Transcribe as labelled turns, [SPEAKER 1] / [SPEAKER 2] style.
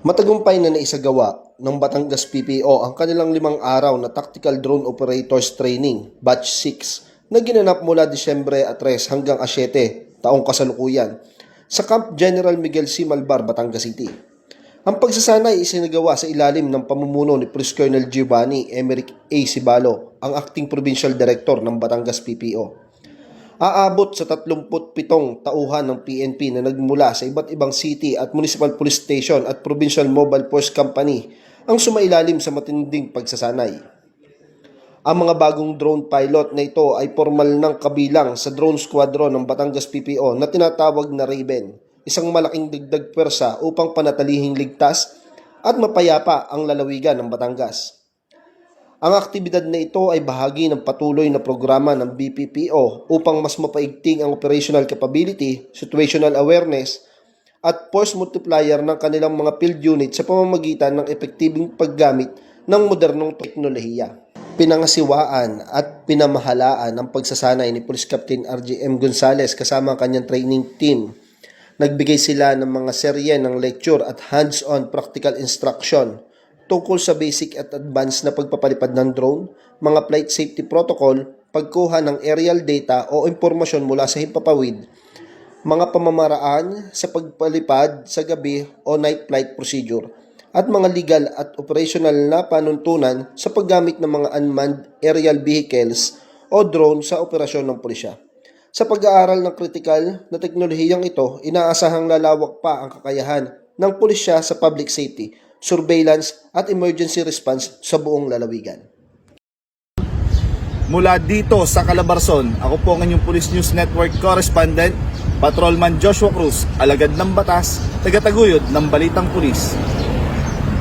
[SPEAKER 1] Matagumpay na naisagawa ng Batangas PPO ang kanilang 5 araw na Tactical Drone Operators Training Batch 6 na ginanap mula Disyembre 3 hanggang 7 taong kasalukuyan sa Camp General Miguel C. Malvar, Batangas City. Ang pagsasanay ay isinagawa sa ilalim ng pamumuno ni Police Colonel Giovanni Emerick A. Sibalo, ang Acting Provincial Director ng Batangas PPO. Aabot sa 37 tauhan ng PNP na nagmula sa iba't ibang city at municipal police station at provincial mobile force company ang sumailalim sa matinding pagsasanay. Ang mga bagong drone pilot na ito ay formal ng kabilang sa drone squadron ng Batangas PPO na tinatawag na Raven, isang malaking dagdag pwersa upang panatilihing ligtas at mapayapa ang lalawigan ng Batangas. Ang aktibidad na ito ay bahagi ng patuloy na programa ng BPPO upang mas mapaigting ang operational capability, situational awareness, at force multiplier ng kanilang mga field unit sa pamamagitan ng epektibong paggamit ng modernong teknolohiya. Pinangasiwaan at pinamahalaan ang pagsasanay ni Police Captain RGM Gonzales kasama ang kanyang training team. Nagbigay sila ng mga serye ng lecture at hands-on practical instruction tungkol sa basic at advanced na pagpapalipad ng drone, mga flight safety protocol, pagkuha ng aerial data o impormasyon mula sa himpapawid, mga pamamaraan sa pagpalipad sa gabi o night flight procedure, at mga legal at operational na panuntunan sa paggamit ng mga unmanned aerial vehicles o drone sa operasyon ng pulisya. Sa pag-aaral ng kritikal na teknolohiyang ito, inaasahang lalawak pa ang kakayahan ng pulisya sa public safety, surveillance at emergency response sa buong lalawigan.
[SPEAKER 2] Mula dito sa Calabarzon, ako po ang inyong Police News Network Correspondent, Patrolman Joshua Cruz, alagad ng batas, tagataguyod ng Balitang Pulis.